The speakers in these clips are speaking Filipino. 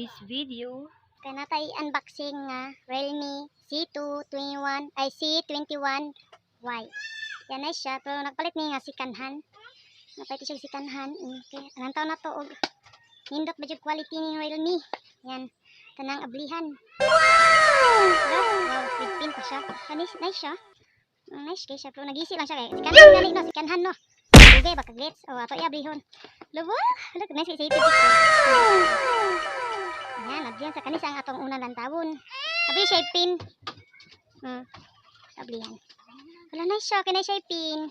today's video. Kana tay unboxing nga Realme C21Y. Yan na siya, pero nagpalit ni nga sikanhan. Napalit siya sikanhan. Okay. Anong taon na to og nindot ba yung quality ni Realme? Yan, kanang ablihan. Wow, with pin pa siya. Nice siya. Nice kay siya, pero nagisi lang siya kay sikanhan gali no, sikanhan no. Dugay ba kaglits? O ato i-ablihon. Luwa, look, nice sa ito. Yan, nagyan sa kanisa ang atong unang lantawon. Sabi siya pin. Sablihan. Wala na siya, kaya na siya pin.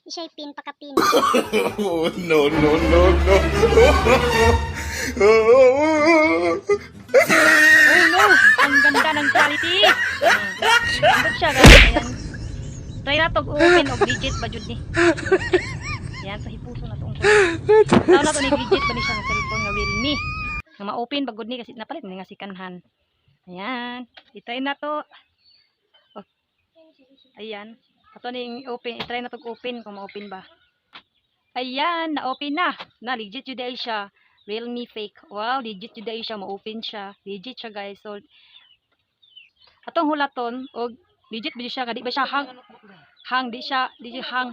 Siya pin, pakapin. Oh, no. Oh no! Ang ganda ng quality! Andot siya guys. Ayan. Try na to open og digit ba jud ni. Yan, sa hipuso na to. Tao na to ni digit ba ni siya ng cellphone nga Realme. Nga ma-open bagod ni kasi napalit ni nga sikanhan. Ayan. I-try na to. Oh. Ayan. Ato ni open. I-try na to open kung ma-open ba. Ayan. Na-open na. Na legit jud ay siya. Realme fake. Wow, legit jud ay siya. Ma-open siya. Legit siya guys. So, atong hulaton og legit ba siya, di ba siya hang di siya hang.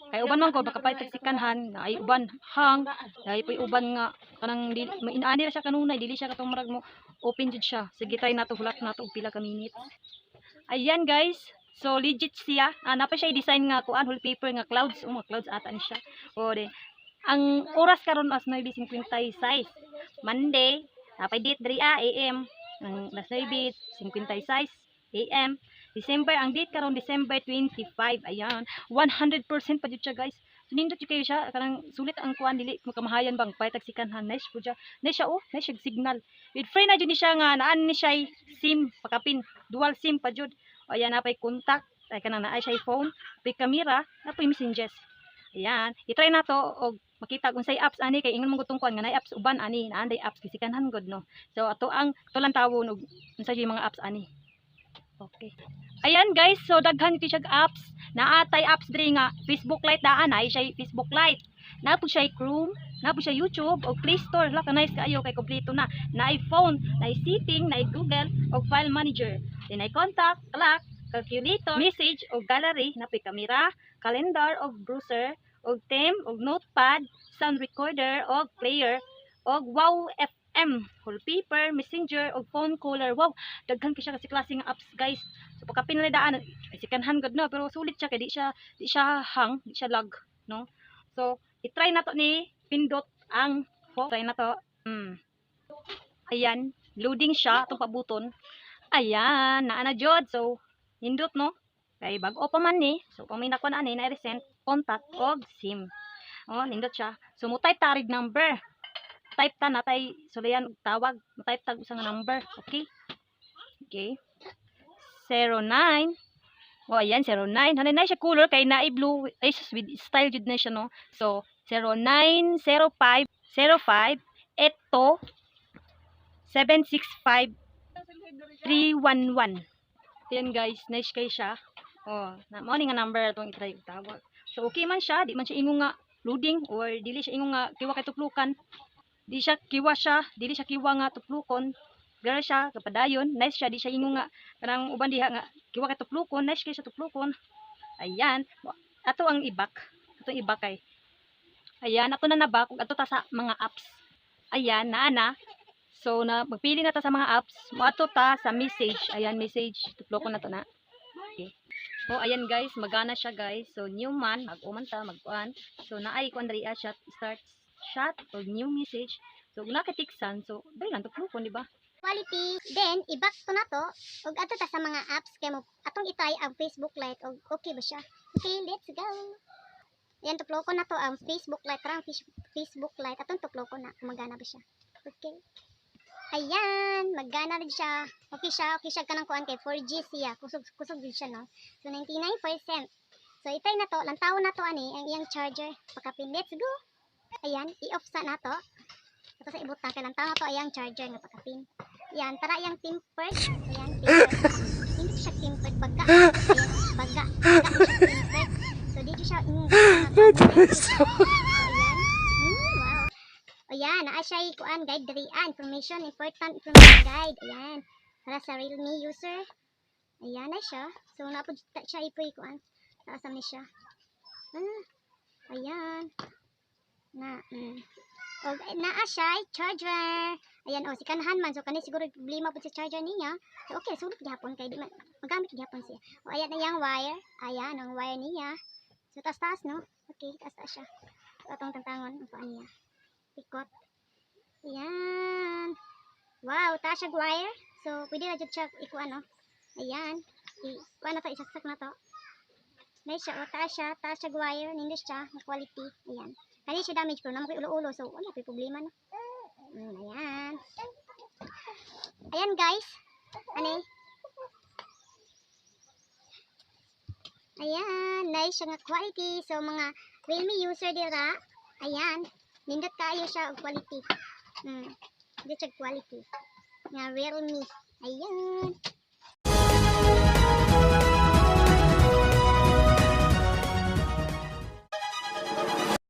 Kay uban man ko baka paitek sikanhan, na ay uban hang, ay puy uban nga kanang inaani ra siya kanunay, dili siya katong marag mo open jud siya. Sige tay nato hulat nato og pila ka minutes. Ayan guys. So legit siya. Napa siya i-design nga kuan wallpaper nga clouds, clouds ata ni siya. O de ang oras karon as 9:56. Monday, napay date 3 AM. Ang las 9:56 AM. December, ang date karon December 25. Ayan, 100% pa jud siya guys. So nindot jud kayo siya, kanang sulit ang kuan dili mo kamahayan bang paytag sikanhan. Nice po siya. Nice siya nice siya signal. With free na jud ni siya nga naan ni siya SIM pakapin, dual SIM pa jud. O ayan napay contact, ay kanang naay siya phone, pay camera, napay messages. Ayan, i-try na to og makita kung say apps ani kay ingon mo gutong kuan nga nay apps uban ani naanday apps kisikanhan god no. So ato lang tawon og unsa yung mga apps ani. Okay. Ayan guys, so daghan ito siya apps. Naatay apps diri nga Facebook Lite daan ay siya Facebook Lite. Na po siya Chrome, na po siya YouTube o Play Store. Laka nice kaayo kay kompleto na. Na iPhone, na setting, na Google o File Manager. Then ay contact, clock, calculator, message o gallery, na po camera, calendar o browser, o theme o notepad, sound recorder o player o wow wallpaper, messenger o phone caller. Wow, daghan ka siya kasi klase ng apps guys. So pagkapin na daan ay sikanhan god no, pero sulit siya kay di siya hang, di siya lag, no. So i-try na to ni pindot ang phone. Try na to. Ayan, loading siya itong pabuton. Ayan, naa na jud. So nindot no. Kay bag-o pa man ni. So kung may nakuha na ani na recent contact og SIM. Oh, nindot siya. So mo type tarig number. Type ta natay sulayan og tawag, type tag usa nga number, okay? Okay. 09. Oh, ayan 09. Hanay na siya color kay naay blue, ay with style jud na siya no. So 0905 05 eto 765 311. Ayan guys, nice kay siya. Oh, na mo ni nga number atong i-try og tawag. So okay man siya, di man siya ingon nga loading or dili siya ingon nga kiwa kay tuplukan. Dili siya kiwa nga tuplukon. Gara siya kapadayon, nice siya, di siya ingon nga kanang uban diha nga kiwa kay tuplukon, nice kay siya tuplukon. Ayan, ato ang ibak. Atong ibak kay. Ayan, ato na nabak ug ato ta sa mga apps. Ayan, naa. So na magpili na ta sa mga apps, mo ato ta sa message. Ayan, message, tuplukon na to na. Okay. Oh, ayan guys, magana siya guys. So new man, mag-uman ta, mag-kuan. So naay kuan diri chat start chat o new message. So kung nakatiksan, so dahil lang tuplukon, di ba? Quality. Then i-back to na to og ato ta sa mga apps kay mo atong itry ang Facebook Lite og okay ba siya? Okay, let's go. Yan tuplokon na to ang Facebook Lite, karang Facebook Lite atong tuplokon na kung magana ba siya. Okay. Ayan, magana rin siya. Okay siya kanang kuan kay 4G siya. Kusog din siya no. So 99%. So itry na to, lantawon na to ani ang iyang charger. Pakapin, let's go. Ayan, i-off sa na to. Ito sa ibutang kay lantawon na to ayang charger nga pakapin. Ayan, tara yang tempered. Ayan, tempered. Hindi siya tempered baga. Ayan, baga siya tempered. So dito siya So ayan. Wow. Ayan, naa siya kuan guide diri information, important information guide. Ayan. Para sa Realme user. Ayan na siya. So napud siya ipoy kuan. Taasam ni siya. Ayan. O naa siya charger. Ayan o si kanahan man so kani siguro problema pud sa charger niya. So okay sulod gyapon kay di man magamit gyapon siya. O ayan na yang wire. Ayan ang wire niya. So taas no. Okay, taas siya. So atong tantangon ang paan niya. Pikot. Ayan. Wow, taas siya wire. So pwede na jud siya ikuan no. Ayan. Kuan na to isaksak na to. Nice siya, taas siya wire, nindot siya, ng quality. Ayan. Kani siya damage pero naman ko ulo-ulo, so wala pa problema no. Ayan. Ayan guys. Ani? Ayan, nice siya nga quality. So mga Realme user dira, ayan, nindot kayo siya og quality. Nindot siya quality. Nga Realme. Ayan.